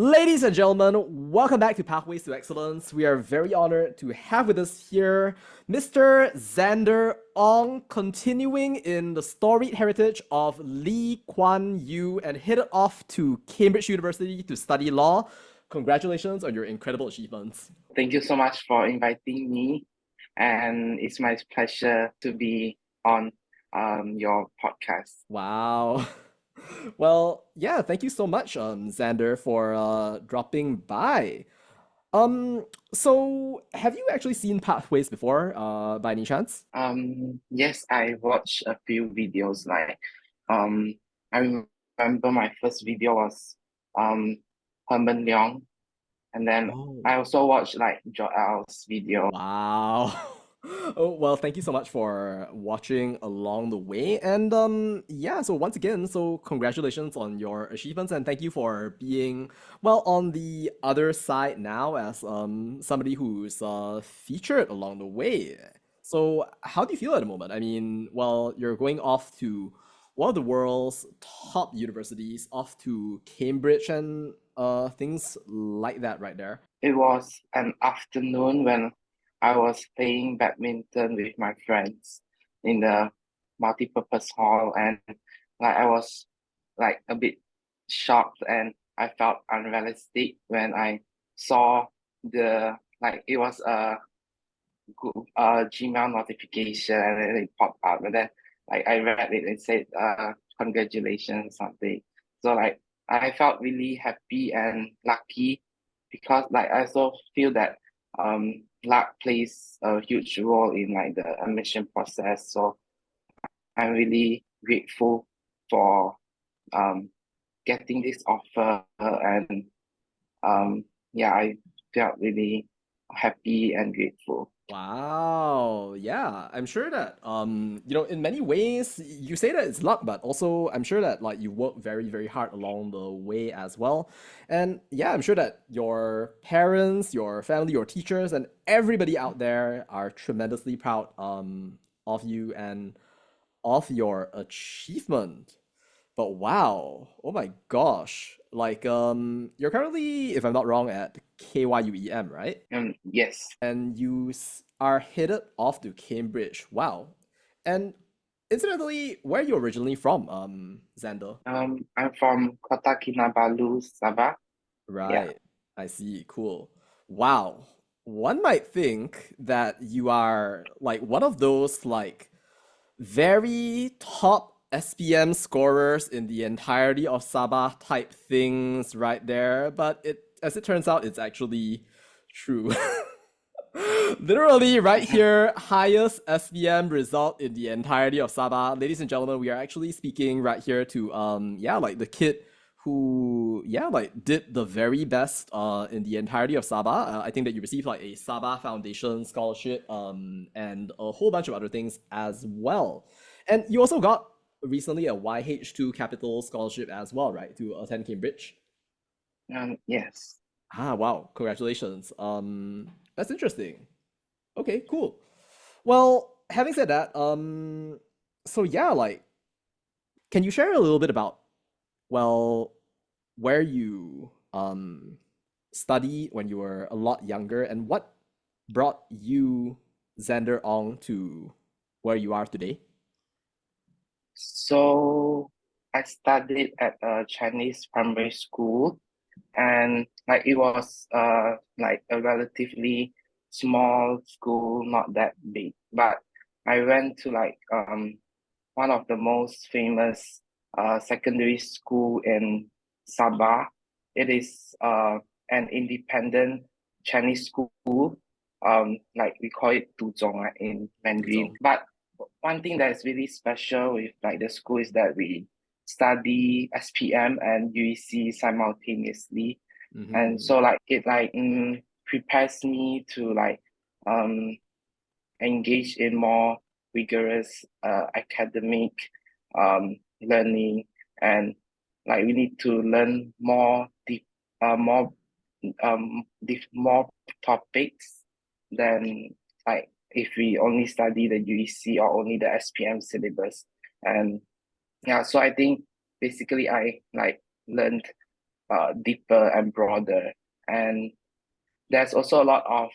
Ladies and gentlemen, welcome back to Pathways to Excellence. We are very honored to have with us here Mr. Zander Ong, continuing in the storied heritage of Lee Kuan Yew and headed off to Cambridge University to study law. Congratulations on your incredible achievements. Thank you so much for inviting me, and it's my pleasure to be on your podcast. Wow. Well, yeah, thank you so much, Xander, for dropping by. So have you actually seen Pathways before, by any chance? Yes, I watched a few videos. Um, I remember my first video was um Herman Leong, and then Oh. I also watched like Joel's video. Wow. Oh, well, thank you so much for watching along the way. And yeah, so once again, so congratulations on your achievements and thank you for being well on the other side now as somebody who's featured along the way. So how do you feel at the moment? I mean, well, you're going off to one of the world's top universities, off to Cambridge and things like that right there. It was an afternoon when I was playing badminton with my friends in the multipurpose hall, and I was like a bit shocked, and I felt unrealistic when I saw the it was a Gmail notification, and then it popped up, and then I read it and said congratulations something. So I felt really happy and lucky because I also feel that luck plays a huge role in the admission process. So I'm really grateful for um getting this offer, and yeah, I felt really happy and grateful. Wow. Yeah, I'm sure that in many ways you say that it's luck, but also I'm sure that like you work very, very hard along the way as well. And yeah, I'm sure that your parents, your family, your teachers, and everybody out there are tremendously proud of you and of your achievement. But wow, oh my gosh. Like you're currently, if I'm not wrong, at KYUEM, right? Yes. And you are headed off to Cambridge. Wow. And incidentally, where are you originally from, Xander? I'm from Kota Kinabalu, Sabah. Yeah. Right. I see. Cool. Wow. One might think that you are like one of those like very top SPM scorers in the entirety of Sabah type things right there, but as it turns out, it's actually true. Literally, right here, highest SPM result in the entirety of Sabah. Ladies and gentlemen, we are actually speaking right here to yeah, like the kid who yeah, like did the very best in the entirety of Sabah. I think that you received like a Sabah Foundation scholarship and a whole bunch of other things as well. And you also got recently a YH2 Capital scholarship as well, right, to attend Cambridge. Yes. Ah, wow, congratulations. That's interesting. Okay, cool. Well, having said that, so yeah, like, can you share a little bit about, well, where you studied when you were a lot younger and what brought you, Xander Ong, to where you are today? So I studied at a Chinese primary school, and it was a relatively small school, not that big. But I went to one of the most famous secondary school in Sabah. It is an independent Chinese school. We call it Duzong in Mandarin. Duzong. But one thing that is really special with the school is that we study SPM and UEC simultaneously, and Mm-hmm. so it prepares me to um engage in more rigorous academic learning, and we need to learn more topics than if we only study the UEC or only the SPM syllabus. And yeah, so I think basically I learned deeper and broader. And there's also a lot of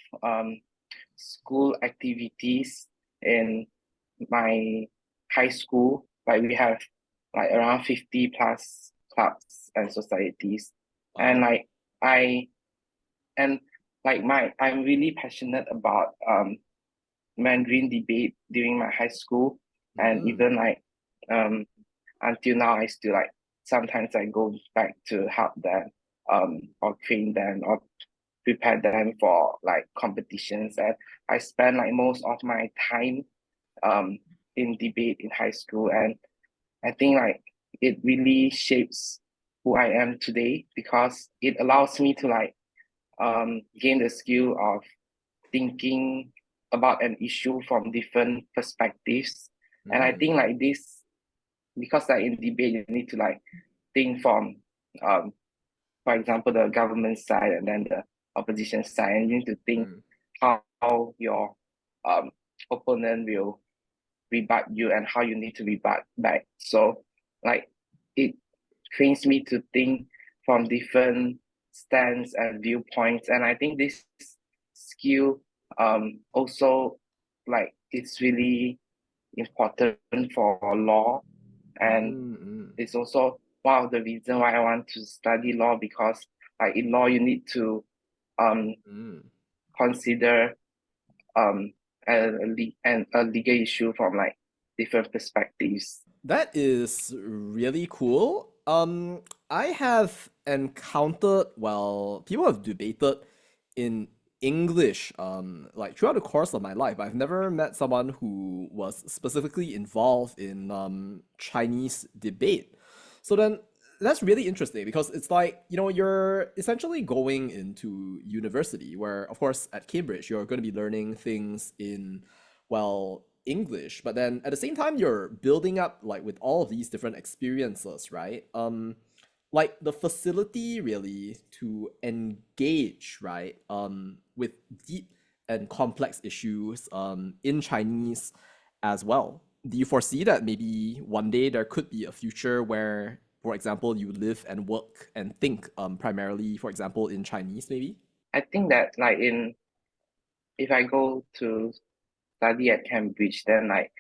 school activities in my high school. Like we have like around 50 plus clubs and societies. And Wow. I and I'm really passionate about Mandarin debate during my high school, and Mm, even um until now I still like sometimes I go back to help them or train them or prepare them for like competitions, and I spend like most of my time um in debate in high school, and I think like it really shapes who I am today because it allows me to like gain the skill of thinking about an issue from different perspectives. And I mm, think like this, because like in debate, you need to like think from, um, for example, the government side and then the opposition side, and you need to think mm, how your um, opponent will rebut you and how you need to rebut back. So like it trains me to think from different stands and viewpoints. And I think this skill also like it's really important for law, and mm, mm, it's also one of the reasons why I want to study law because like in law you need to um mm. consider um a legal issue from like different perspectives. That is really cool. I have encountered, well, people have debated in English, like throughout the course of my life. I've never met someone who was specifically involved in Chinese debate. So then that's really interesting because it's like, you're essentially going into university where, of course, at Cambridge, you're going to be learning things in, well, English, but then at the same time, you're building up like with all of these different experiences, right? Like the facility really to engage, right? With deep and complex issues, in Chinese as well. Do you foresee that maybe one day there could be a future where, for example, you live and work and think, primarily, for example, in Chinese, maybe? I think that like in if I go to study at Cambridge, then like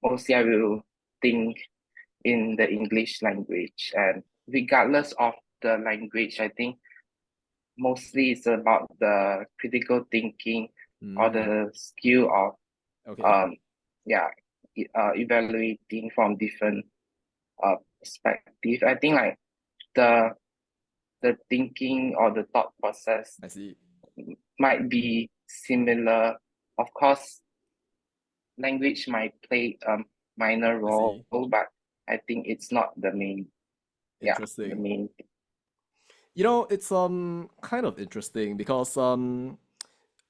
mostly I will think in the English language, and regardless of the language, I think mostly it's about the critical thinking or Mm, the skill of okay. um yeah evaluating from different perspective. I think like the the thinking or the thought process I see. might be similar. Of course, language might play a minor I role, see. but I think it's not the main, yeah, the Interesting. main. It's kind of interesting because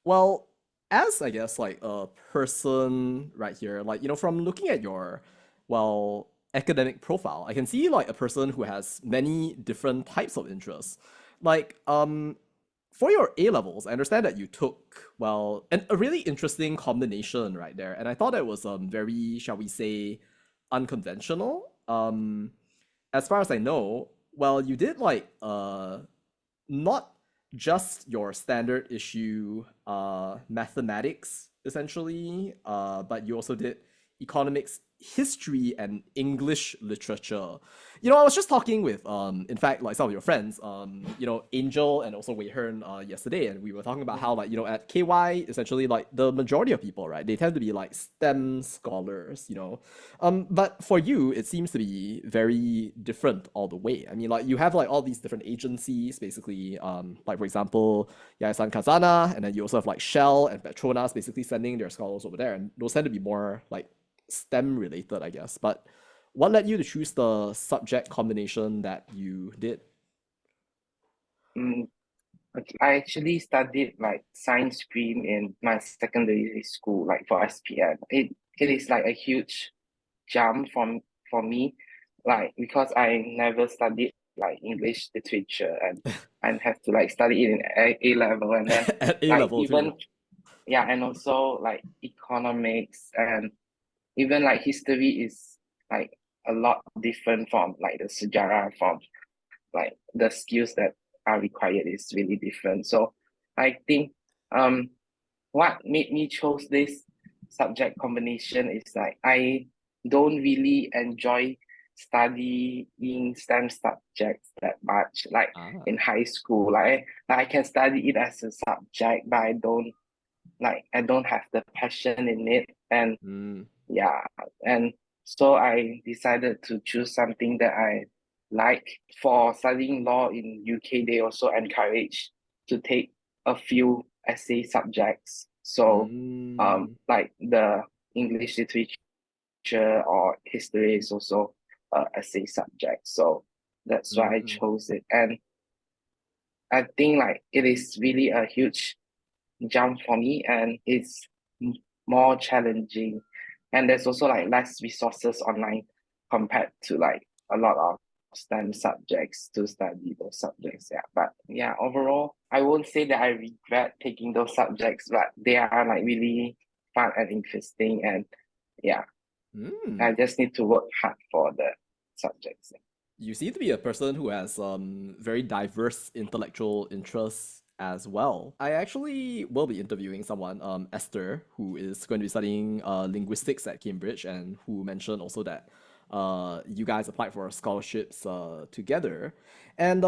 well, as I guess like a person right here, like from looking at your, well, academic profile, I can see like a person who has many different types of interests. Like for your A levels, I understand that you took, well, a really interesting combination right there, and I thought that was very, shall we say, unconventional. As far as I know, well, you did like not just your standard issue mathematics essentially, but you also did economics, history, and English literature. I was just talking with, in fact, like some of your friends, Angel and also Wei Hearn yesterday, and we were talking about how, like, at KY, essentially, like the majority of people, right, they tend to be like STEM scholars, but for you, it seems to be very different all the way. I mean, like you have like all these different agencies, basically. Like for example, Yayasan Kazana, and then you also have like Shell and Petronas, basically sending their scholars over there, and those tend to be more like STEM related, I guess. But what led you to choose the subject combination that you did? Mm, okay. I actually studied like science stream in my secondary school, like for SPM. It is like a huge jump for me, like because I never studied like English literature, and have to like study it in A level, and then At A like level too. even yeah, and also like economics and even like history is like a lot different from like the sejarah from like the skills that are required is really different. So I think what made me chose this subject combination is like I don't really enjoy studying STEM subjects that much. Like Ah. in high school, I can study it as a subject, but I don't have the passion in it. And Mm. yeah, and so I decided to choose something that I like. For studying law in UK, they also encourage to take a few essay subjects. So, Mm. like the English literature or history is also a essay subject. So that's why I Mm. chose it. And I think like it is really a huge jump for me, and it's more challenging, and there's also like less resources online compared to like a lot of STEM subjects to study those subjects. Yeah, but yeah, overall I won't say that I regret taking those subjects, but they are like really fun and interesting, and yeah, I Mm. just need to work hard for the subjects. You seem to be a person who has very diverse intellectual interests as well. I actually will be interviewing someone, Esther, who is going to be studying linguistics at Cambridge, and who mentioned also that you guys applied for scholarships together. And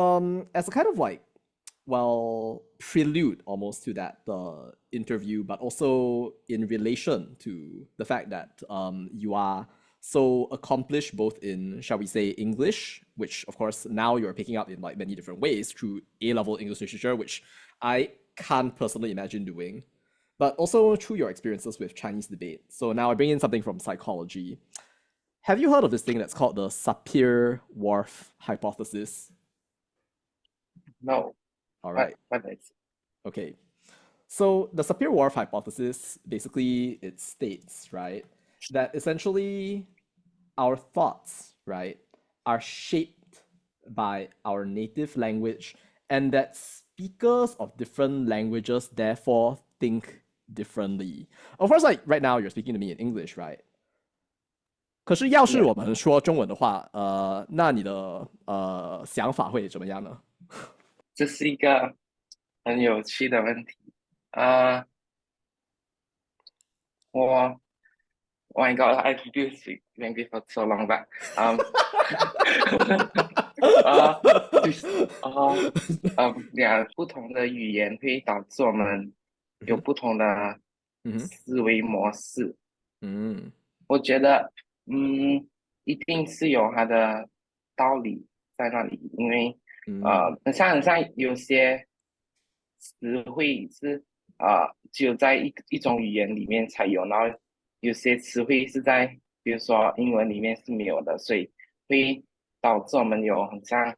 as a kind of like, well, prelude almost to that interview, but also in relation to the fact that you are so accomplished both in, shall we say, English, which of course now you're picking up in like many different ways through A-level English literature, which I can't personally imagine doing, but also through your experiences with Chinese debate. So now I bring in something from psychology. Have you heard of this thing that's called the Sapir-Whorf hypothesis? No, All right. what is Okay. So the Sapir-Whorf hypothesis basically it states, right, that essentially our thoughts, right, are shaped by our native language, and that speakers of different languages therefore think differently. Of course, like right now you're speaking to me in English, right? 可是要是 yeah，我们说中文的话，那你的想法会怎么样呢？这是一个很有趣的问题。呃，我 Oh my God, I've been speak language for so long, but就是不同的语言会导致我们有嗯不同的哼，思维模式。嗯我觉得，一定是有它的道理在那里，因为嗯很像有些词汇是只有在一种语言里面才有，然后有些词汇是在比如说英文里面是没有的，所以会导致我们有很像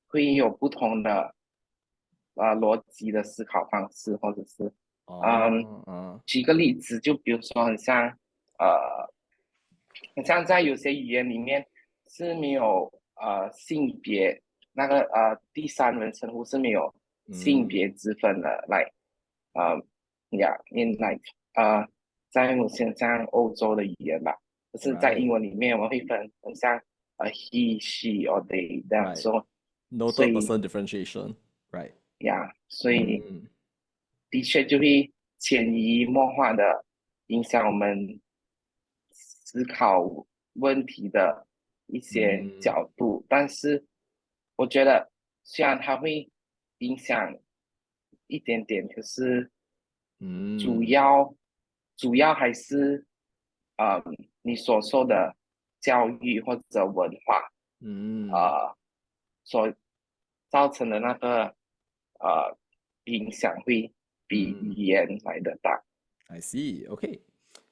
会有不同的逻辑的思考方式，或者是嗯，哦嗯举个例子，就比如说呃，很像在有些语言里面是没有性别那个第三人称呼是没有性嗯别之分的，like 呃，in like 在某些像欧洲的语言吧，就是在英，right 文里面我们会分很像he she or they 这样 right。说，No 所 third 以 person differentiation. Right. 所以嗯的确就会潜移默化的影响我们思考问题的一些嗯角度，但是我觉得虽然它会影响一点点，可是主嗯要主要还是你所受的教育或者文化嗯呃所造成的那个呃影响会比语嗯。言来的大。I see. Okay.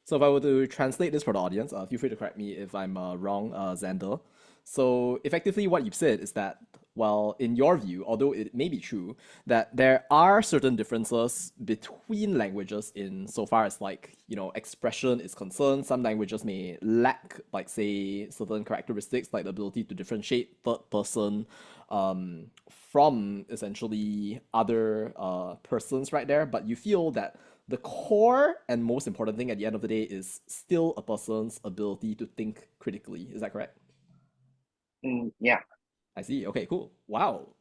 So if I were to translate this for the audience, feel free to correct me if I'm wrong, Xander. So effectively, what you've said is that, well, in your view, although it may be true that there are certain differences between languages in so far as like expression is concerned, some languages may lack like say certain characteristics like the ability to differentiate third person from essentially other persons right there. But you feel that the core and most important thing at the end of the day is still a person's ability to think critically. Is that correct? Yeah. I see. Okay, cool. Wow.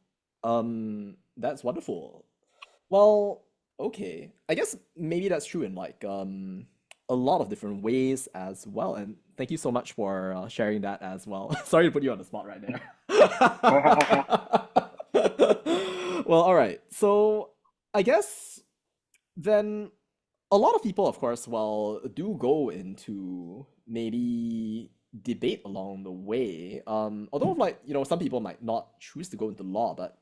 That's wonderful. Well, okay. I guess maybe that's true in like a lot of different ways as well. And thank you so much for sharing that as well. Sorry to put you on the spot right there. Well, all right. So I guess then a lot of people, of course, well, do go into maybe debate along the way. Although like, some people might not choose to go into law, but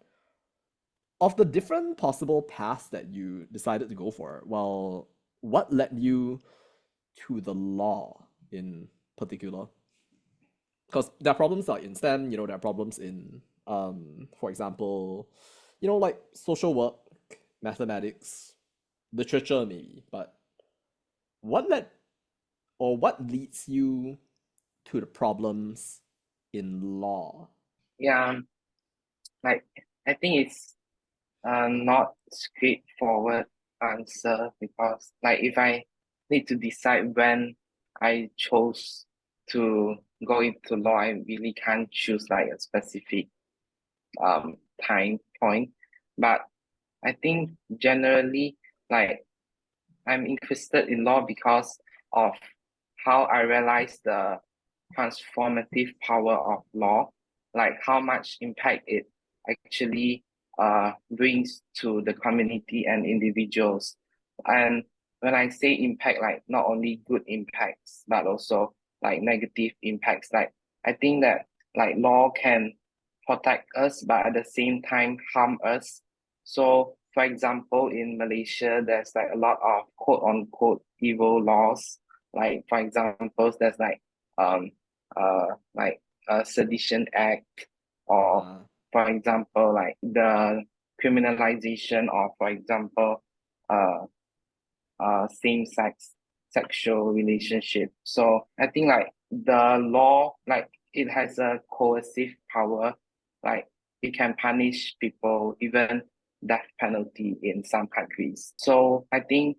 of the different possible paths that you decided to go for, well, what led you to the law in particular? Because there are problems like in STEM, there are problems in, for example, like social work, mathematics, literature, maybe. But what led or what leads you to the problems in law? Yeah, like I think it's not straightforward answer because like if I need to decide when I chose to go into law, I really can't choose like a specific time point. But I think generally like I'm interested in law because of how I realize the transformative power of law, like how much impact it actually brings to the community and individuals. And when I say impact, like not only good impacts, but also like negative impacts, like I think that like law can protect us, but at the same time harm us. So, for example, in Malaysia, there's like a lot of quote unquote evil laws. Like, for example, there's um like a sedition act, or Uh, for example, like the criminalization of, for example, uh same-sex sexual relationship. So I think like the law, like it has a coercive power, like it can punish people, even death penalty in some countries. So I think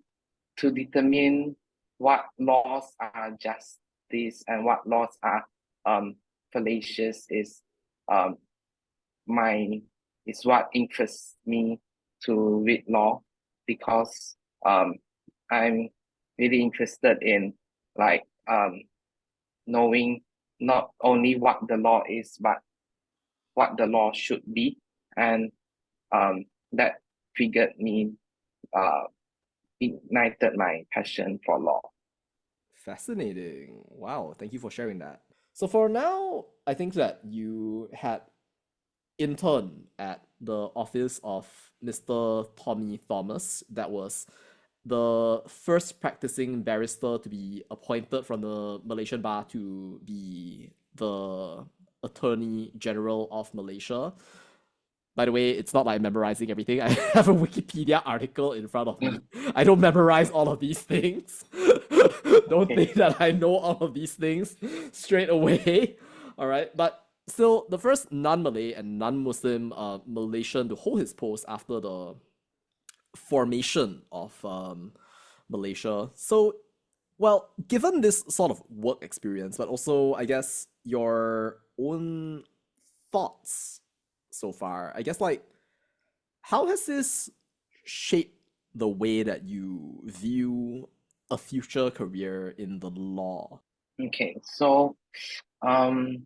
to determine what laws are justice and what laws are fallacious um my is what interests me to read law because um I'm really interested in like knowing not only what the law is but what the law should be, and that triggered me uh ignited my passion for law. Fascinating. Wow, thank you for sharing that. So for now, I think that you had intern at the office of Mr. Tommy Thomas. That was the first practicing barrister to be appointed from the Malaysian bar to be the Attorney General of Malaysia. By the way, it's not like I'm memorizing everything. I have a Wikipedia article in front of me. I don't memorize all of these things. Don't Okay. think that I know all of these things straight away. All right. But still, the first non Malay and non Muslim Malaysian to hold his post after the formation of Malaysia. So, well, given this sort of work experience, but also, I guess, your own thoughts so far, I guess, like, how has this shaped the way that you view a future career in the law? Okay, so um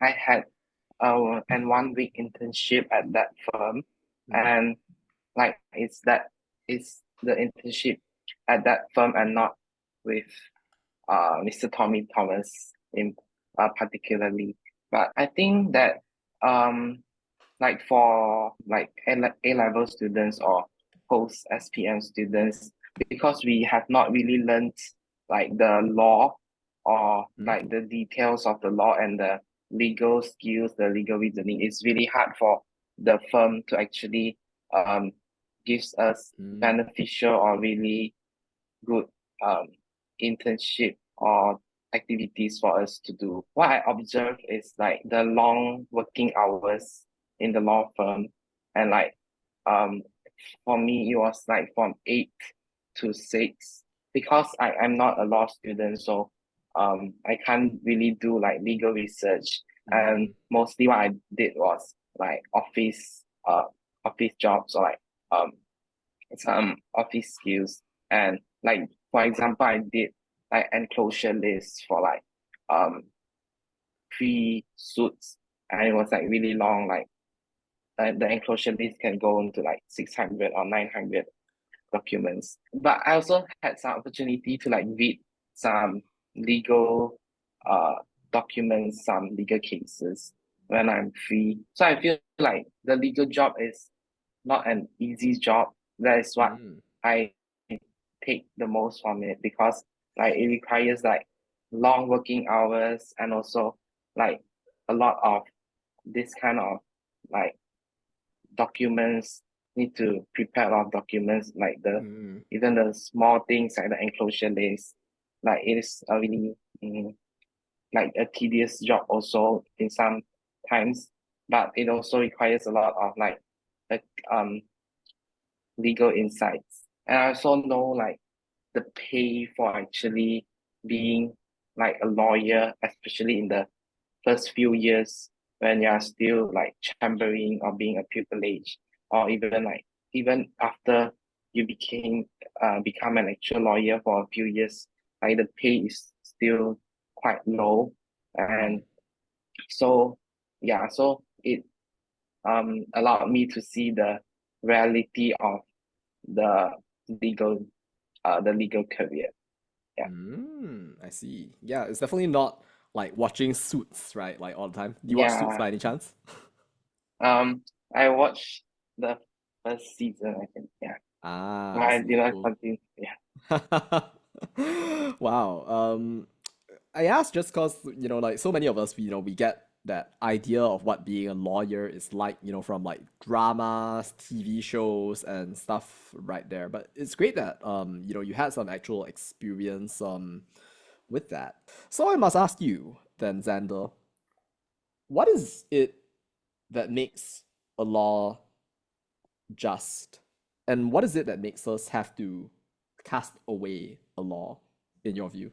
I had an 1 week internship at that firm, Mm, and like it's the internship at that firm and not with Mr. Tommy Thomas in particularly. But I think that um like for like A level students or post SPM students, because we have not really learned like the law or mm, like the details of the law and the legal skills, the legal reasoning, it's really hard for the firm to actually um gives us mm, beneficial or really good um internship or activities for us to do. What I observe is like the long working hours in the law firm, and like um for me it was like from 8 to 6 because I'm not a law student, so I can't really do like legal research. And Mm, mostly what I did was like office jobs or like um some office skills. And like for example, I did like enclosure lists for like um 3 suits, and it was like really long. Like the enclosure list can go into like 600 or 900 documents. But I also had some opportunity to like read some legal uh documents, some legal cases when I'm free. So I feel like the legal job is not an easy job. That is what mm, I take the most from it, because like it requires like long working hours, and also like a lot of this kind of like documents, need to prepare a lot of documents, like the mm, even the small things like the enclosure list. Like it is a really like a tedious job also in some times, but it also requires a lot of like uh, um legal insights. And I also know like the pay for actually being like a lawyer, especially in the first few years when you're still like chambering or being a pupillage, or even like even after you become an actual lawyer for a few years, like the pay is still quite low. mm. And so yeah, so it allowed me to see the reality of the legal the legal career. Yeah. Mm, I see. Yeah, it's definitely not like watching Suits, right? Like all the time. Do you watch Suits Yeah. by any chance? I watched the first season, I think. Yeah. Ah, But I I see. did not Cool. continue. Yeah. Wow. I asked just because, like so many of us, we get that idea of what being a lawyer is like, from like dramas, TV shows, and stuff right there. But it's great that, you had some actual experience with that. So I must ask you then, Xander, what is it that makes a law just? And what is it that makes us have to cast away a law, in your view?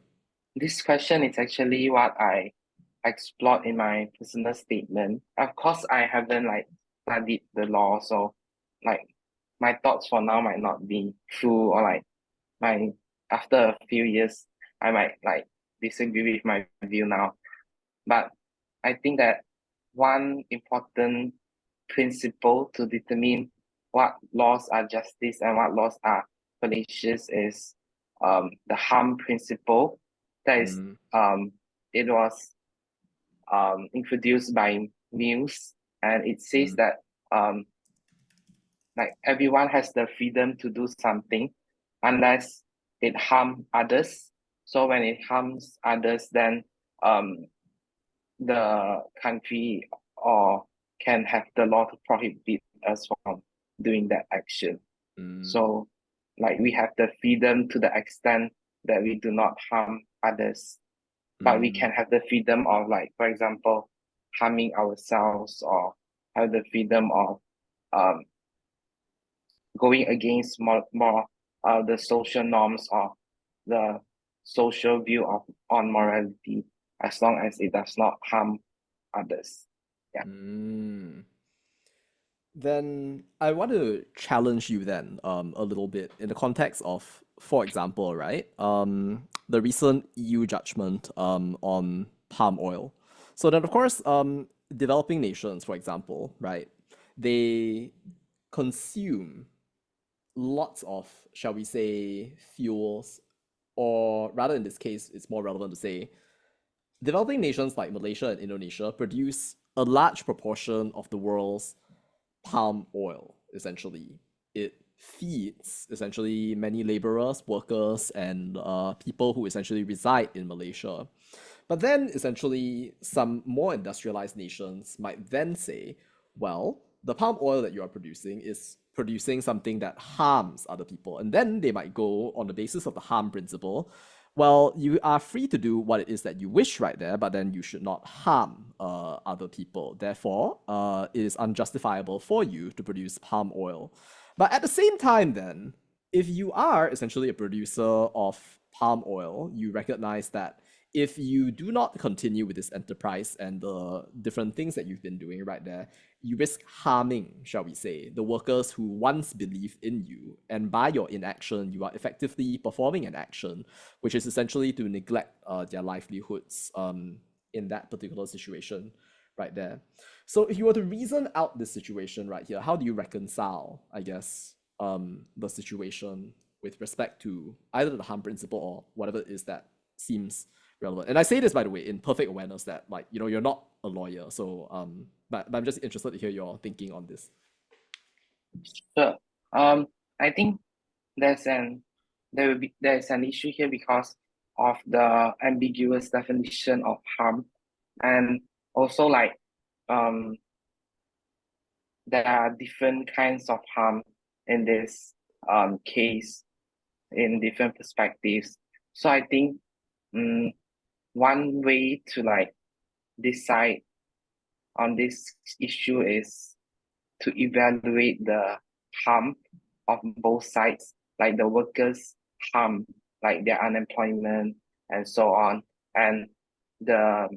This question is actually what I explored in my personal statement. Of course, I haven't like studied the law, so like my thoughts for now might not be true, or like my after a few years I might like disagree with my view now. But I think that one important principle to determine what laws are justice and what laws are fallacious is the harm principle. That is, Mm, um, it was introduced by Mills, and it says mm, that um, like everyone has the freedom to do something unless it harm others. So when it harms others, then um, the country or can have the law to prohibit us from doing that action. mm, So, like we have the freedom to the extent that we do not harm others, but we mm, can have the freedom of, like, for example, harming ourselves, or have the freedom of um going against more the social norms or the social view of on morality, as long as it does not harm others. Yeah. mm. Then I want to challenge you then a little bit in the context of, for example, right? The recent EU judgment on palm oil. So then of course developing nations, for example, right? They consume lots of, shall we say, fuels, or rather in this case, it's more relevant to say developing nations like Malaysia and Indonesia produce a large proportion of the world's palm oil, essentially. It feeds essentially many laborers, workers, and people who essentially reside in Malaysia. But then essentially some more industrialized nations might then say, well, the palm oil that you are producing is producing something that harms other people. And then they might go on the basis of the harm principle. Well, you are free to do what it is that you wish right there, but then you should not harm other people. Therefore, it is unjustifiable for you to produce palm oil. But at the same time, then, if you are essentially a producer of palm oil, you recognize that if you do not continue with this enterprise and the different things that you've been doing right there, you risk harming, shall we say, the workers who once believed in you. And by your inaction, you are effectively performing an action, which is essentially to neglect their livelihoods in that particular situation right there. So if you were to reason out this situation right here, how do you reconcile, I guess, the situation with respect to either the harm principle or whatever it is that seems relevant? And I say this, by the way, in perfect awareness that, like, you know, you're not a lawyer, so but I'm just interested to hear your thinking on this. Sure. I think there's an there's an issue here because of the ambiguous definition of harm, and also like um there are different kinds of harm in this case in different perspectives. So I think one way to like decide on this issue is to evaluate the harm of both sides, like the workers' harm, like their unemployment and so on, and the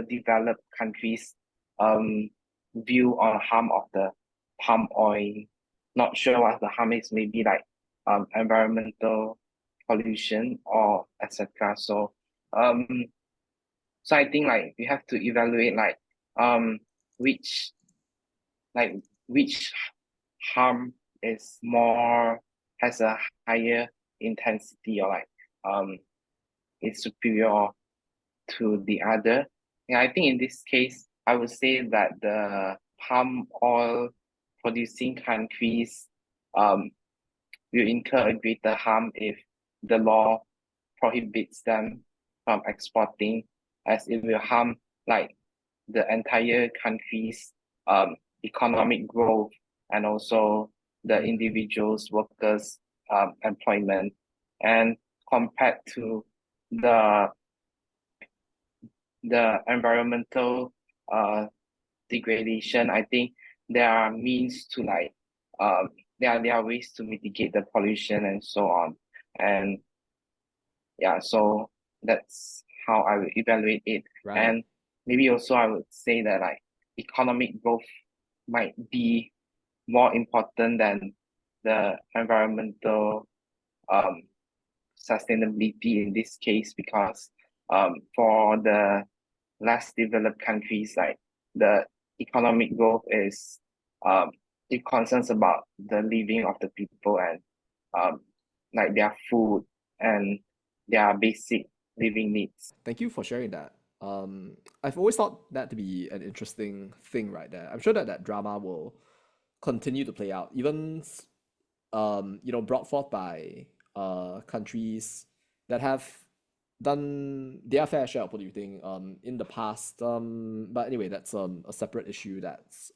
developed countries' view on harm of the palm oil. Not sure what the harm is, maybe like environmental pollution or etc. Um so I think like we have to evaluate like um which like which harm is more has a higher intensity or like is superior to the other. Yeah, I think in this case I would say that the palm oil producing countries um will incur a greater harm if the law prohibits them from exporting, as it will harm like the entire country's economic growth and also the individuals, workers' employment. And compared to the environmental degradation, I think there are means to like there are ways to mitigate the pollution and so on. And yeah, so that's how I would evaluate it. Right. And maybe also I would say that like economic growth might be more important than the environmental um sustainability in this case, because for the less developed countries, like the economic growth is it concerns about the living of the people and um like their food and their basic living needs. Thank you for sharing that. I've always thought that to be an interesting thing right there. I'm sure that that drama will continue to play out, even you know, brought forth by countries that have done their fair share of polluting in the past. But anyway, that's a separate issue. That's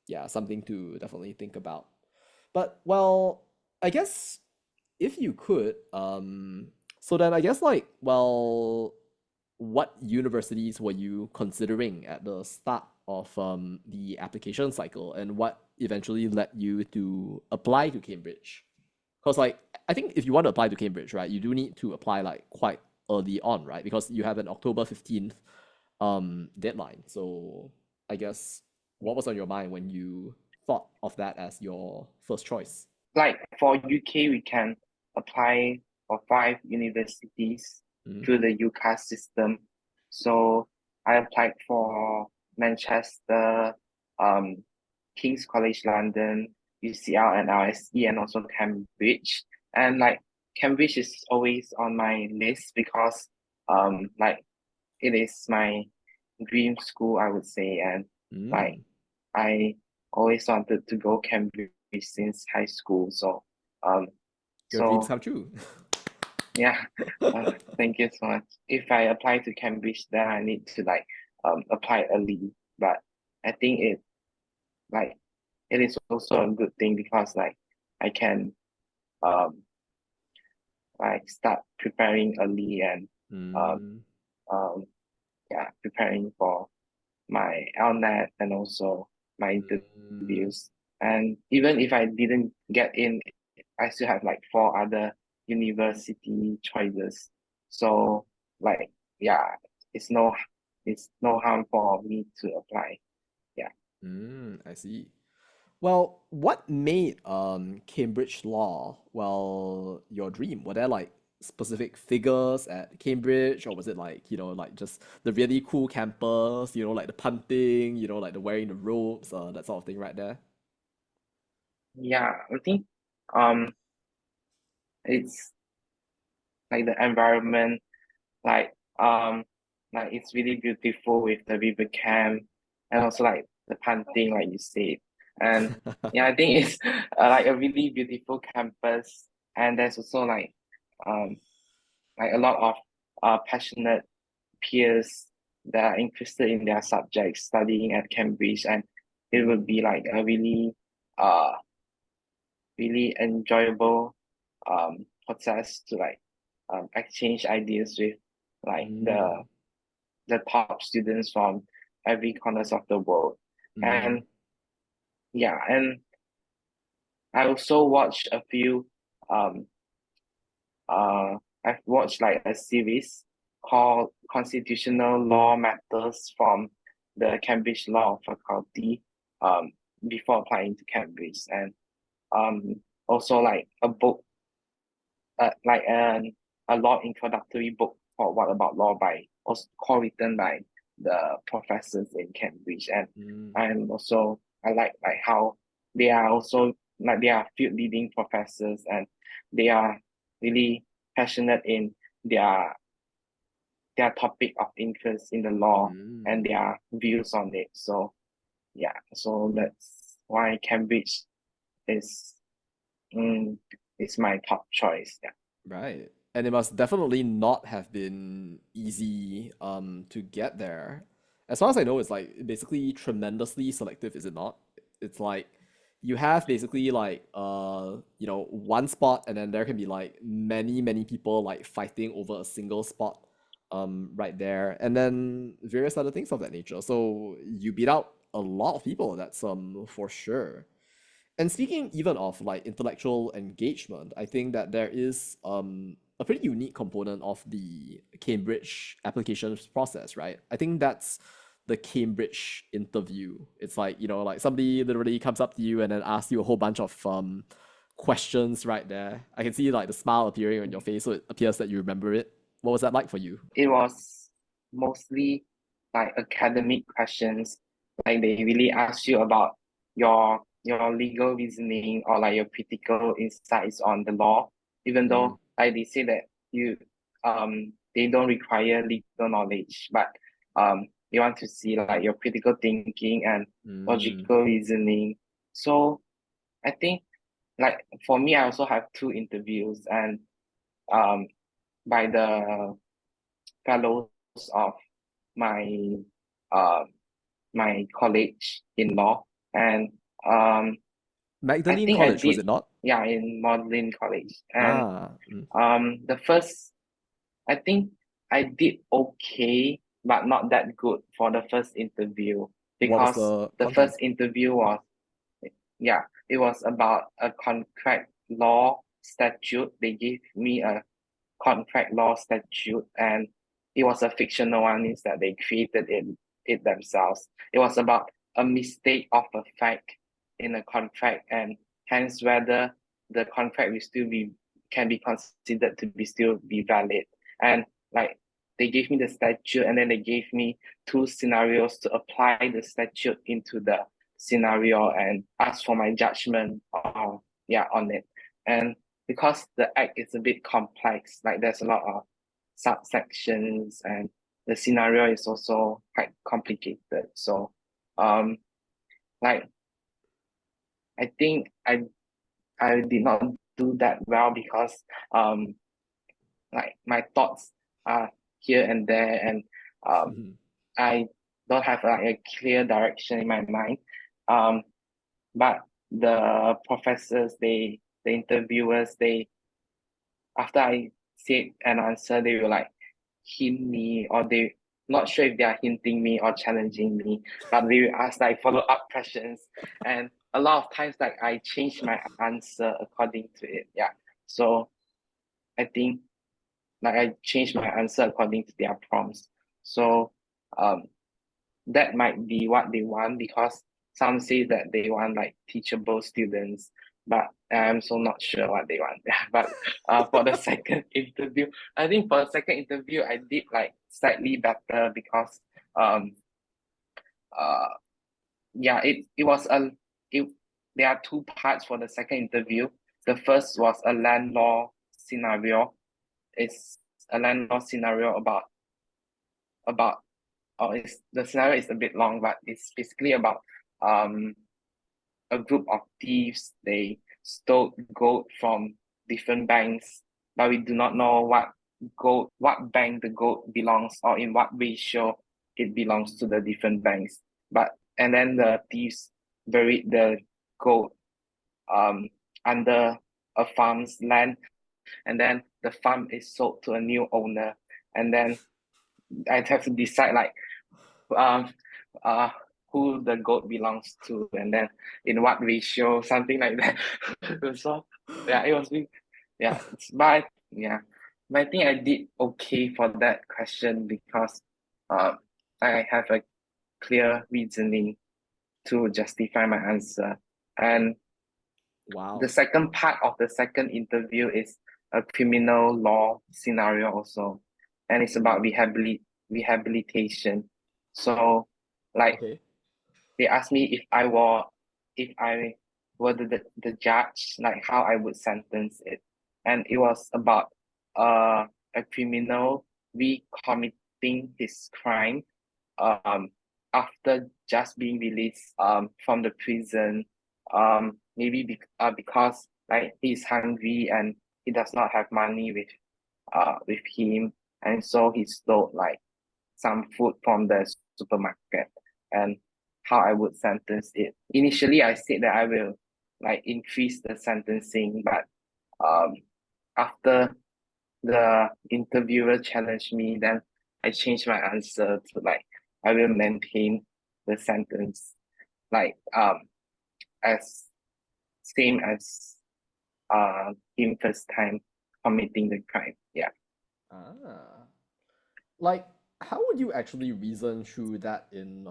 yeah, something to definitely think about. But well, I guess if you could, so then I guess like, well, what universities were you considering at the start of the application cycle, and what eventually led you to apply to Cambridge? Because like I think if you want to apply to Cambridge, right, you do need to apply like quite early on, right? Because you have an October 15th deadline. So I guess what was on your mind when you thought of that as your first choice? Like for UK, we can apply for 5 universities Mhm. through the UCAS system. So I applied for Manchester, um, King's College London, UCL and RSE, and also Cambridge. And like Cambridge is always on my list because like it is my dream school, I would say, and like Mm. I always wanted to go Cambridge since high school. So um Your dreams so come true. yeah, thank you so much. If I apply to Cambridge, then I need to like apply early. But I think like it is also a good thing because like I can um like start preparing early and um Mm. um yeah, preparing for my LNAT and also my Mm. interviews. And even if I didn't get in, I still have like 4 other university choices. So like yeah, it's no harm for me to apply. Yeah. I see. Well, what made Cambridge Law, well, your dream? Were there like specific figures at Cambridge, or was it like, like just the really cool campus, like the punting, like the wearing the robes, that sort of thing right there? Yeah, I think um it's like the environment, like um it's really beautiful with the river camp and also like the punting like you said. And yeah, I think it's like a really beautiful campus, and there's also um like a lot of passionate peers that are interested in their subjects studying at Cambridge, and it would be like a uh really enjoyable process to like exchange ideas with like Mm, the top students from every corners of the world. mm, And yeah, and I also watched a few um uh I've watched like a series called Constitutional Law Matters from the Cambridge Law Faculty um before applying to Cambridge, and also like a book like a law introductory book called What About Law by also co-written by the professors in Cambridge. mm, And also I like how they are also like they are field leading professors, and they are really passionate in their their topic of interest in the law and mm. their views on it. So yeah, so that's why Cambridge is mm, is my top choice. Yeah. Right. And it must definitely not have been easy to get there. As far as I know, it's like basically tremendously selective, is it not? It's like you have basically like one spot, and then there can be like many, many people like fighting over a single spot right there, and then various other things of that nature. So you beat out a lot of people, that's for sure. And speaking even of like intellectual engagement, I think that there is a pretty unique component of the Cambridge applications process, right? I think that's the Cambridge interview. It's like, like somebody literally comes up to you and then asks you a whole bunch of questions right there. I can see like the smile appearing on your face, so it appears that you remember it. What was that like for you? It was mostly like academic questions. Like they really ask you about your legal reasoning or like your critical insights on the law, even Mm, though like they say that you they don't require legal knowledge, but they want to see like your critical thinking and mm, logical reasoning. So I think like for me, I also have two interviews, and um by the fellows of my uh my college in law, and um I Magdalene think I College, was did, it not? yeah, in Magdalene College. And Ah, the first, I think I did okay but not that good for the first interview, what was because the the content? first interview was, yeah, it was about a contract law statute. They gave me a contract law statute, and it was a fictional one, means that they created it themselves. It was about a mistake of a fact in a contract, and hence whether the contract will still be can be considered to be still be valid. And like they gave me the statute, and then they gave me two scenarios to apply the statute into the scenario and ask for my judgment on it. And because the act is a bit complex, like there's a lot of subsections, and the scenario is also quite complicated. So um like I think I did not do that well, because um like my thoughts are here and there, and um Mhm. I don't have like a clear direction in my mind. Um but the professors, the interviewers, they after I said an answer, they will like hint me, or they not sure if they are hinting me or challenging me, but they will ask like follow up questions, and a lot of times like I change my answer according to it. Yeah, so I think like I changed my answer according to their prompts. So that might be what they want, because some say that they want like teachable students, but I'm so not sure what they want. But for the second interview, I think for the second interview I did like slightly better, because um uh yeah, it was it there are two parts for the second interview. The first was a land law scenario. It's a land law scenario about it's the scenario is a bit long, but it's basically about um a group of thieves. They stole gold from different banks, but we do not know what bank the gold belongs, or in what ratio it belongs to the different banks. But and then the thieves buried the gold um under a farm's land, and then the farm is sold to a new owner, and then I have to decide like um uh who the goat belongs to, and then in what ratio, something like that. So yeah, it was big. Yeah, but yeah, but I think I did okay for that question, because uh, I have a clear reasoning to justify my answer. And the Wow. second part of the second interview is a criminal law scenario also, and it's about rehabilitation. So, like, Okay. they asked me if I were the judge, like how I would sentence it, and it was about a criminal recommitting his crime um after just being released from the prison, maybe because like he's hungry and he does not have money with him, and so he stole like some food from the supermarket. And how I would sentence it, initially I said that I will like increase the sentencing, but um after the interviewer challenged me, then I changed my answer to like I will maintain the sentence, like as same as him first time committing the crime. Yeah. Ah. Like, how would you actually reason through that in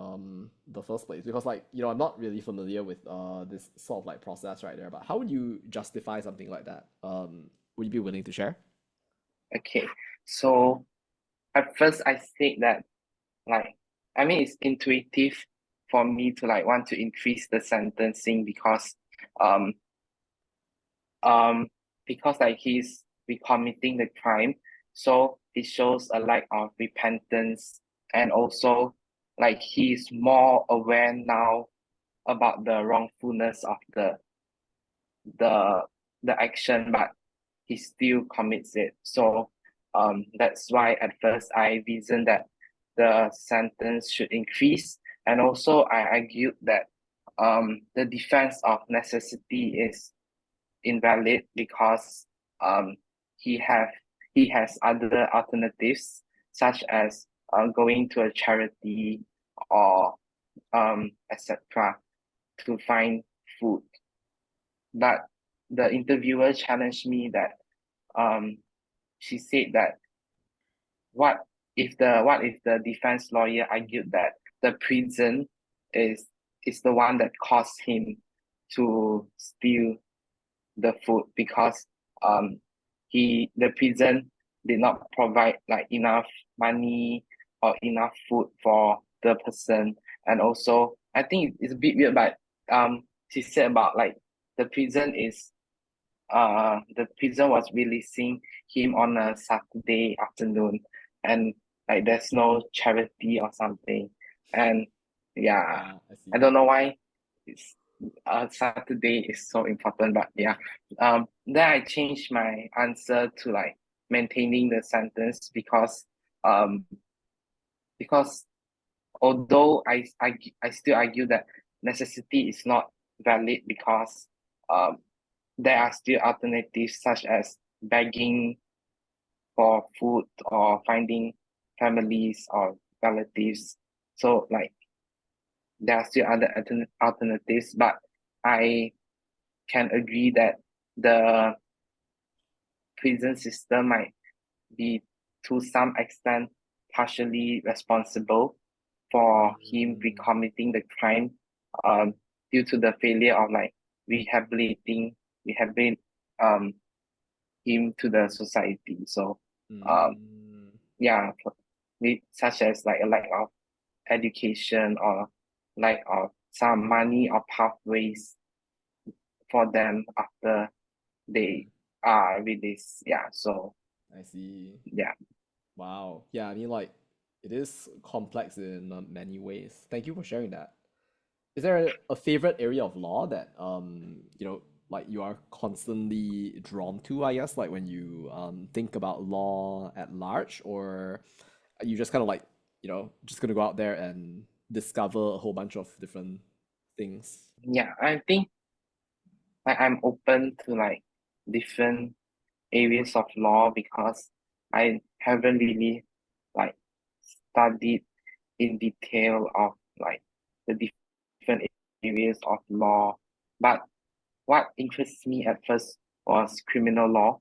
the first place? Because like, I'm not really familiar with this sort of like process right there, but how would you justify something like that? Would you be willing to share? Okay. So at first I said that like I mean it's intuitive for me to like want to increase the sentencing, um um like he's recommitting the crime, so it shows a lack of repentance, and also like he's more aware now about the wrongfulness of the the action, but he still commits it. So that's why at first I reasoned that the sentence should increase, and also I argued that the defense of necessity is invalid, because um he have he has other alternatives, such as going to a charity or etc. to find food. But the interviewer challenged me that um she said that what if the defense lawyer argued that the prison is the one that caused him to steal the food, because um the prison did not provide like enough money or enough food for the person. And also I think it's a bit weird, but she said about like the prison was releasing him on a Saturday afternoon, and like there's no charity or something. And yeah, Ah, I I see. don't know why it's Saturday is so important, but yeah. Then I changed my answer to like maintaining the sentence, um because although I still argue that necessity is not valid, because um there are still alternatives, such as begging for food or finding families or relatives. So like there are still other alternatives, but I can agree that the prison system might be to some extent partially responsible for him Mm, recommitting the crime um due to the failure of like rehabilitate him to the society. So um mm, yeah, such as like a lack of education or lack of some money or pathways for them after they mm. are released. Yeah, so I see. yeah. Wow. Yeah, I mean, like, it is complex in many ways. Thank you for sharing that. Is there a favorite area of law that like you are constantly drawn to, I guess, like when you think about law at large, or are you just kind of like, just gonna go out there and discover a whole bunch of different things? Yeah, I think like I'm open to like different areas of law because I haven't really like studied in detail of like the different areas of law. But what interests me at first was criminal law.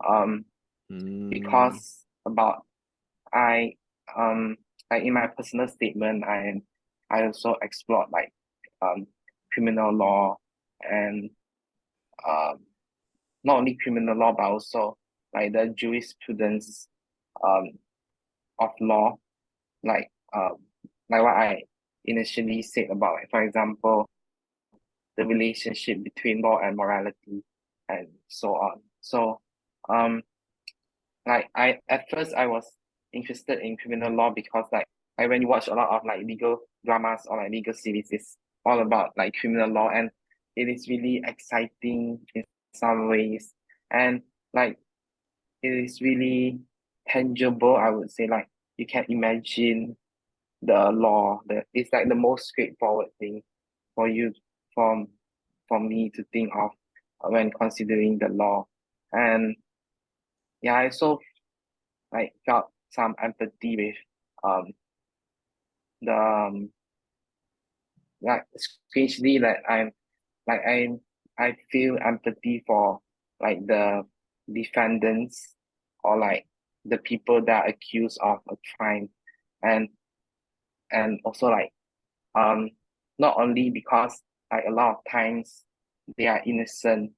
Um, Mm, because about I um like in my personal statement I also explored like um criminal law and um not only criminal law but also like the jurisprudence um of law like like what I initially said about like for example the relationship between law and morality and so on. So um like I at first I was interested in criminal law because like I when you watch a lot of like legal dramas or like legal series, it's all about like criminal law and it is really exciting in some ways and like it is really tangible. I would say like you can imagine the law. It's like the most straightforward thing for you from for me to think of when considering the law. And yeah, I also like felt some empathy with um the like strangely that like I feel empathy for like the defendants or like the people that are accused of a crime and also like um not only because like a lot of times they are innocent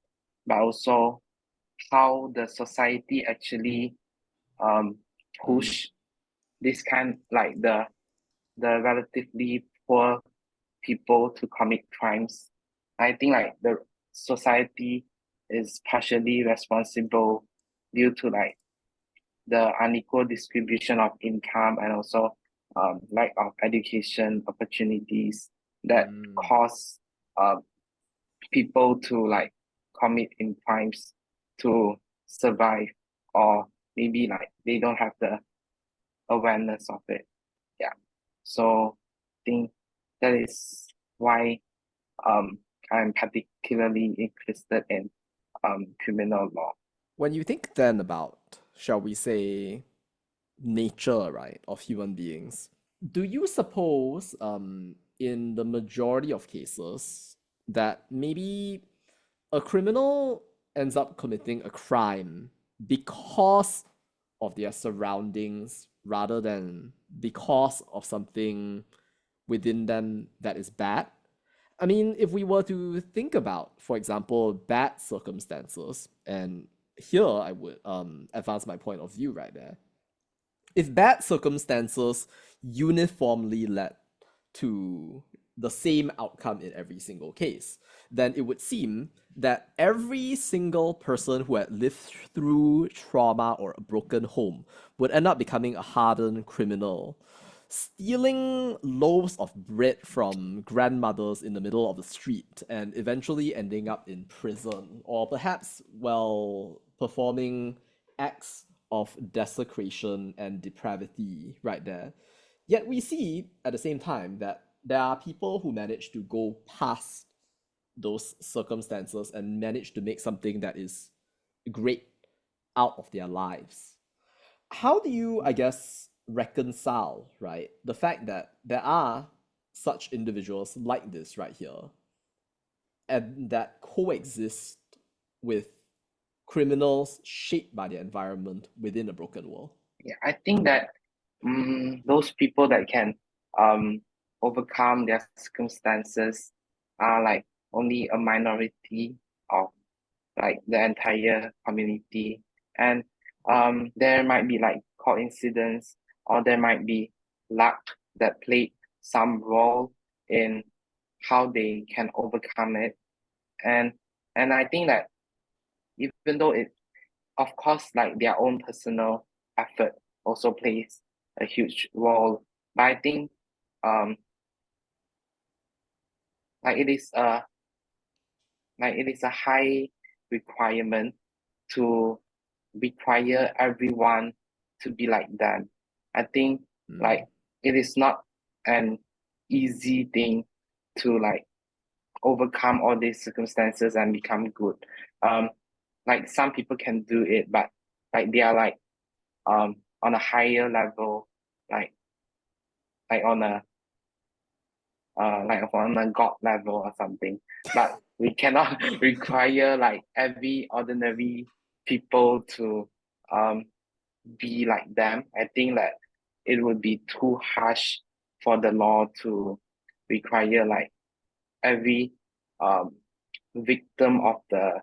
but also how the society actually um mm, push this kind like the relatively poor people to commit crimes. I think like the society is partially responsible due to like the unequal distribution of income and also lack of education opportunities that mm. cause uh, people to like commit in crimes to survive or maybe like they don't have the awareness of it. Yeah. So I think that is why um I'm particularly interested in criminal law. When you think then about, shall we say, nature, right, of human beings, do you suppose, in the majority of cases, that maybe a criminal ends up committing a crime because of their surroundings rather than because of something within them that is bad? I mean, if we were to think about, for example, bad circumstances, and here I would advance my point of view right there. If bad circumstances uniformly led to the same outcome in every single case, then it would seem that every single person who had lived through trauma or a broken home would end up becoming a hardened criminal, stealing loaves of bread from grandmothers in the middle of the street and eventually ending up in prison, or perhaps, well, performing acts of desecration and depravity right there. Yet we see at the same time that there are people who manage to go past those circumstances and manage to make something that is great out of their lives. How do you, I guess, reconcile, right, the fact that there are such individuals like this right here and that coexist with criminals shaped by the environment within a broken world? Yeah, I think that those people that can um overcome their circumstances are like only a minority of like the entire community. And there might be like coincidence, or there might be luck that played some role in how they can overcome it. And I think that even though it, of course, like their own personal effort also plays a huge role, but I think um like it is a high requirement to require everyone to be like them. I think like it is not an easy thing to like overcome all these circumstances and become good. Um, like some people can do it, but like they are on a higher level, like like on a like on a god level or something. But we cannot require like every ordinary people to um be like them. I think that it would be too harsh for the law to require like every um victim of the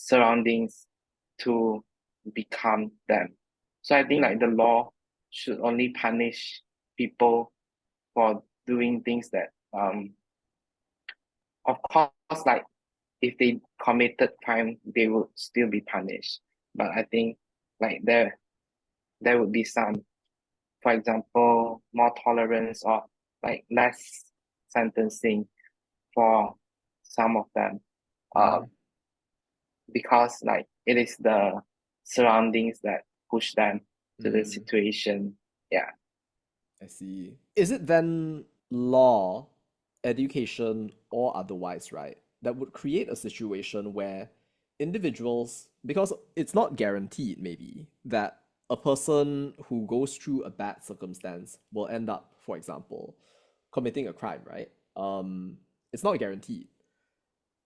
surroundings to become them. So I think like the law should only punish people for doing things that of course like if they committed crime they would still be punished. But I think like there would be some, for example, more tolerance or like less sentencing for some of them. Uh, because like it is the surroundings that push them to the situation. Yeah. I see. Is it then law, education, or otherwise, right, that would create a situation where individuals, because it's not guaranteed, maybe, that a person who goes through a bad circumstance will end up, for example, committing a crime, right? It's not guaranteed.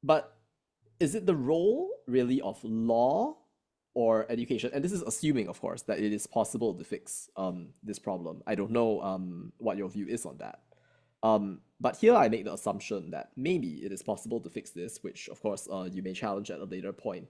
But is it the role really of law or education? And this is assuming, of course, that it is possible to fix this problem. I don't know what your view is on that. But here I make the assumption that maybe it is possible to fix this, which of course you may challenge at a later point.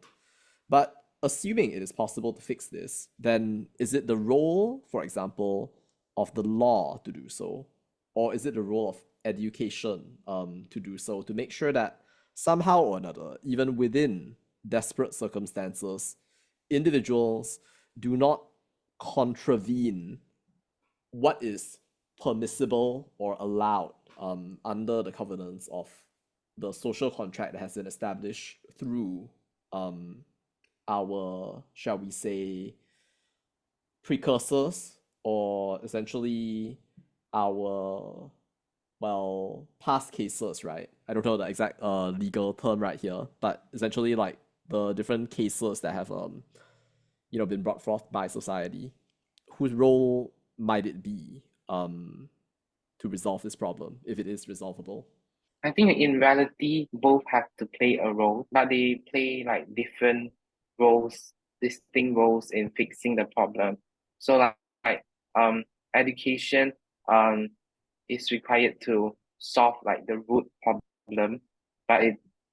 But assuming it is possible to fix this, then is it the role, for example, of the law to do so? Or is it the role of education to do so, to make sure that somehow or another, even within desperate circumstances, individuals do not contravene what is permissible or allowed under the covenants of the social contract that has been established through our, shall we say, precursors, or essentially our, well, past cases, right? I don't know the exact legal term right here, but essentially like the different cases that have been brought forth by society. Whose role might it be to resolve this problem if it is resolvable? I think in reality both have to play a role, but they play like different roles, distinct roles in fixing the problem. So like um education um is required to solve like the root problem, but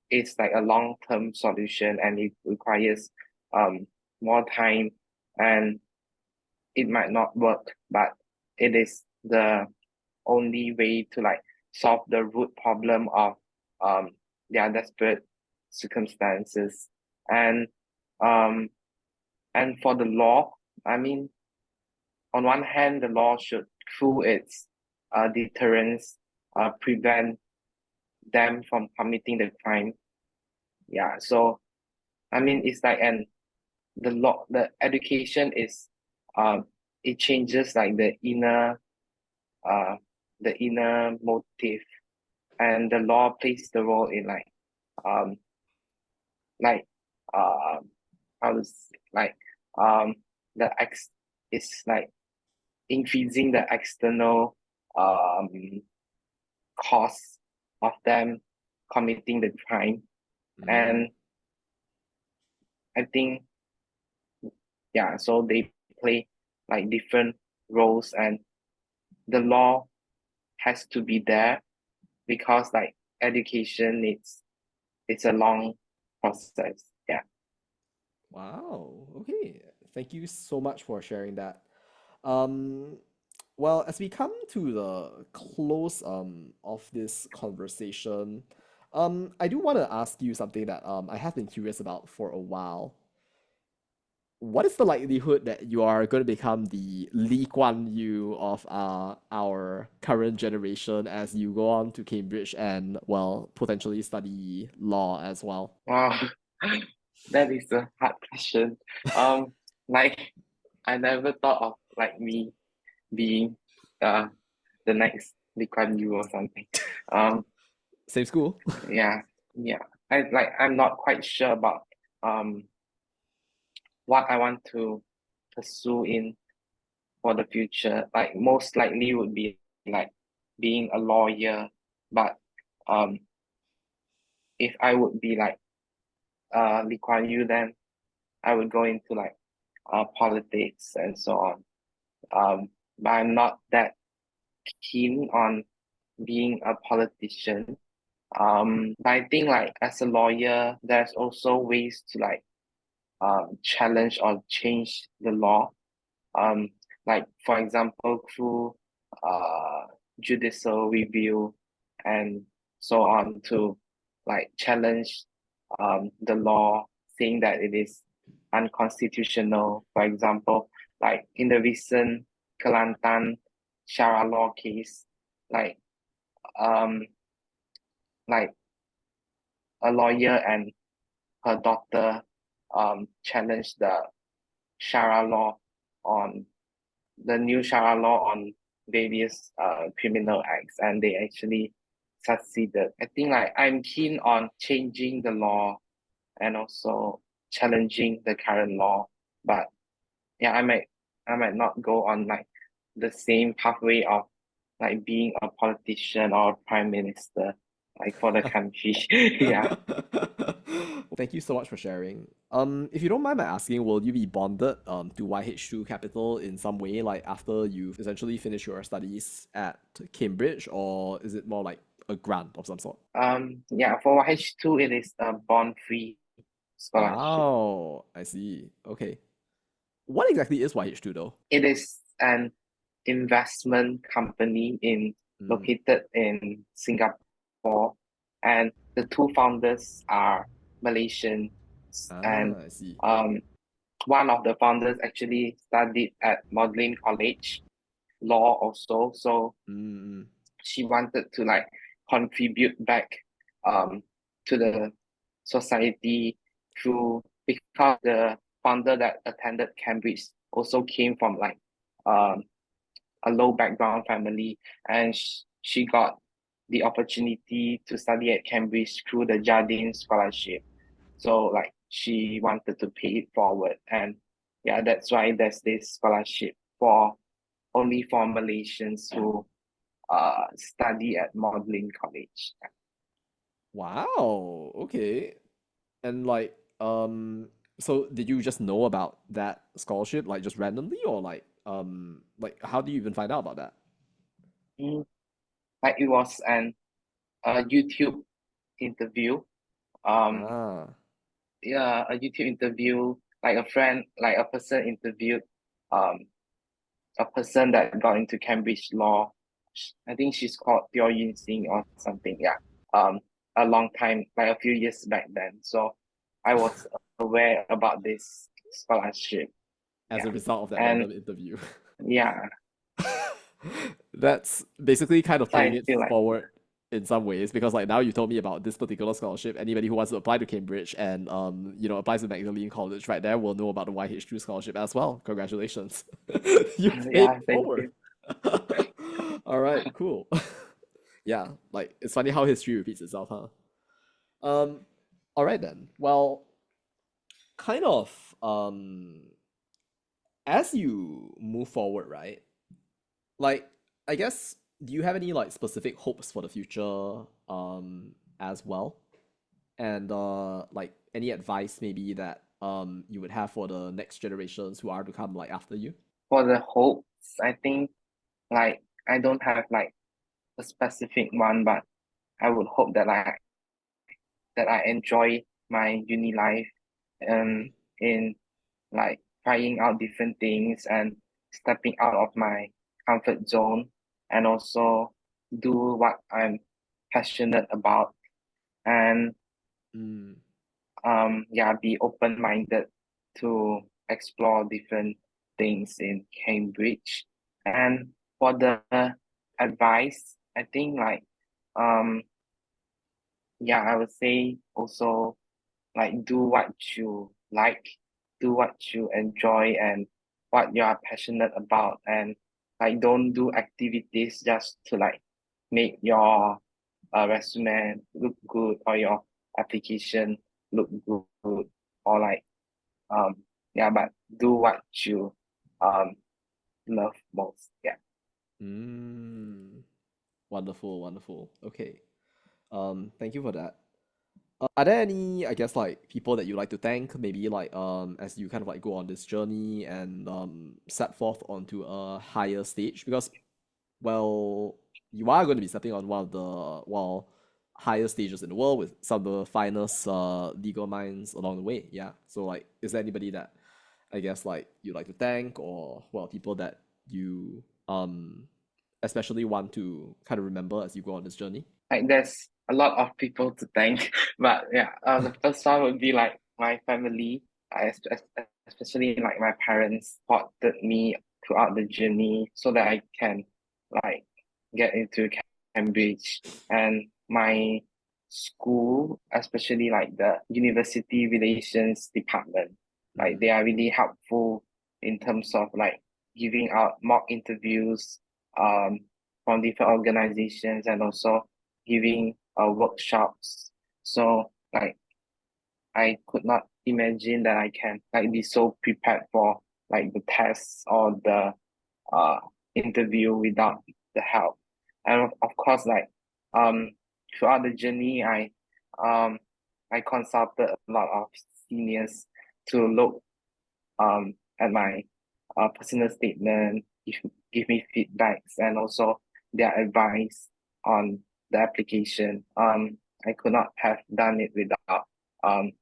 it's like a long-term solution and it requires um more time, and it might not work, but it is the only way to like solve the root problem of um their desperate circumstances. And um for the law, I mean, on one hand, the law should, through its deterrence, prevent them from committing the crime. Yeah, so I mean, it's like the law, the education is, it changes like uh, the inner motive, and the law plays the role in um, like, uh, how to like, the ex is like increasing the external um cause of them committing the crime. And I think yeah, so they play like different roles, and the law has to be there because like education it's a long process. Yeah. Wow. Okay. Thank you so much for sharing that. Um, well, as we come to the close of this conversation, I do want to ask you something that I have been curious about for a while. What is the likelihood that you are going to become the Lee Kuan Yew of our current generation as you go on to Cambridge and, well, potentially study law as well? Wow. That is a hard question. Like I never thought of like me being uh the next Lee Kuan Yew or something. Um, Same school? yeah, yeah. I'm not quite sure about um what I want to pursue in for the future. Like most likely would be like being a lawyer, but um if I would be like Lee Kuan Yew, then I would go into like politics and so on. But I'm not that keen on being a politician. But I think like as a lawyer, there's also ways to like challenge or change the law. Um, like for example, through uh judicial review and so on to like challenge the law, saying that it is unconstitutional. For example, like in the recent Kelantan Shara law case, like um like a lawyer and her daughter challenged the Shara law on the new Shara law on various criminal acts, and they actually succeeded. I think like I'm keen on changing the law and also challenging the current law, but yeah, I might not go on like the same pathway of like being a politician or a prime minister like for the country. Yeah. Thank you so much for sharing. If you don't mind my asking, will you be bonded to YH2 Capital in some way, like after you've essentially finished your studies at Cambridge, or is it more like a grant of some sort? Yeah, for YH2 it is a bond free scholarship. Wow, I see. Okay. What exactly is YH2 though? It is an investment company in Mm. located in Singapore, and the two founders are Malaysians, and I see. um one of the founders actually studied at Magdalene College law also, so Mm. she wanted to like contribute back um to the society through, because the founder that attended Cambridge also came from like um a low background family, and she got the opportunity to study at Cambridge through the Jardine scholarship. So like she wanted to pay it forward, and yeah, that's why there's this scholarship for only for Malaysians who study at Magdalene College. Wow. Okay. And so did you just know about that scholarship like just randomly, or like how do you even find out about that? Mm, like it was an YouTube interview. Um, Ah. yeah, a YouTube interview, like a friend, like a person interviewed um a person that got into Cambridge law. I think she's called Teo Yun Sing or something. Yeah. Um, a long time, like a few years back then. So I was aware about this scholarship. As Yeah. a result of that And random interview. yeah, That's basically kind of so paying I it feel like forward in some ways because like now you told me about this particular scholarship. Anybody who wants to apply to Cambridge and applies to Magdalene College right there will know about the YH2 scholarship as well. Congratulations. You paid yeah, thank forward. you. All right, cool. Yeah, like it's funny how history repeats itself, huh? Um, all right then. Well, kind of as you move forward, right? Like, I guess, do you have any like specific hopes for the future as well? And like any advice maybe that you would have for the next generations who are to come like after you? For the hopes, I think like I don't have like a specific one, but I would hope that I enjoy my uni life Mm, in like trying out different things and stepping out of my comfort zone and also do what I'm passionate about and mm, yeah, be open-minded to explore different things in Cambridge. And for the advice, I think like um yeah, I would say also like do what you like, do what you enjoy and what you are passionate about and like don't do activities just to like make your resume look good or your application look good or like um yeah, but do what you um love most. Yeah. mm. Wonderful, wonderful. Okay. Thank you for that. Are there any, I guess, like people that you like to thank, maybe like as you kind of like go on this journey and set forth onto a higher stage? Because well, you are going to be stepping on one of the higher stages in the world with some of the finest legal minds along the way. Yeah. So like, is there anybody that I guess like you like to thank, or well, people that you especially want to kind of remember as you go on this journey? Like there's a lot of people to thank, but yeah, the first one would be like my family, especially like my parents supported me throughout the journey so that I can like get into Cambridge and my school, especially like the university relations department. Like Mm, they are really helpful in terms of like giving out mock interviews um from different organizations and also giving workshops. So like I could not imagine that I can like be so prepared for like the tests or the uh interview without the help. And of course like um throughout the journey um I consulted a lot of seniors to look at my personal statement, give me feedbacks and also their advice on the application. I could not have done it without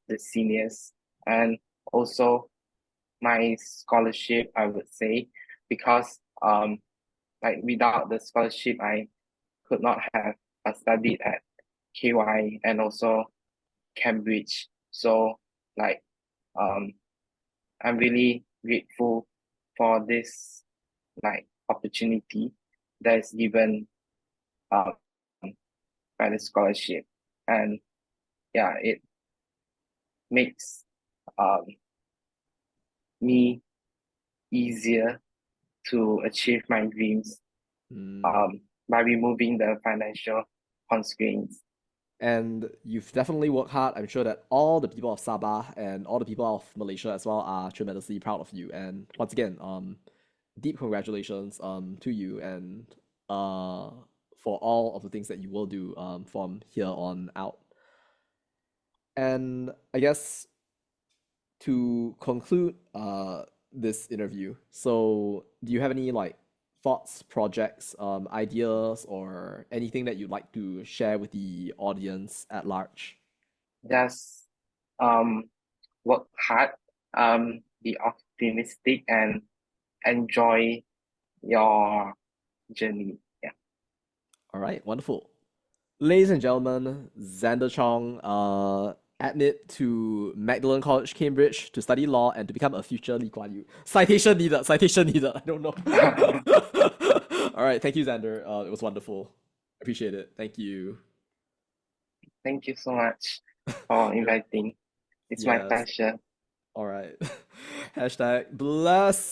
the seniors and also my scholarship, I would say, because like without the scholarship, I could not have studied at KY and also Cambridge. So like um I'm really grateful for this like opportunity that is given um by the scholarship. And yeah, it makes um me easier to achieve my dreams mm. by removing the financial constraints. And you've definitely worked hard. I'm sure that all the people of Sabah and all the people of Malaysia as well are tremendously proud of you. And once again, deep congratulations to you and uh for all of the things that you will do from here on out. And I guess to conclude this interview, so do you have any like thoughts, projects, ideas, or anything that you'd like to share with the audience at large? Just um work hard, be optimistic and enjoy your journey. Yeah. All right, wonderful. Ladies and gentlemen, Xander Chong, admit to Magdalene College, Cambridge to study law and to become a future Lee Kuan Yew. Citation needed, citation needed. I don't know. All right, thank you, Xander. It was wonderful. Appreciate it. Thank you. Thank you so much for You're, inviting. It's my yes. pleasure. All right. Hashtag bless.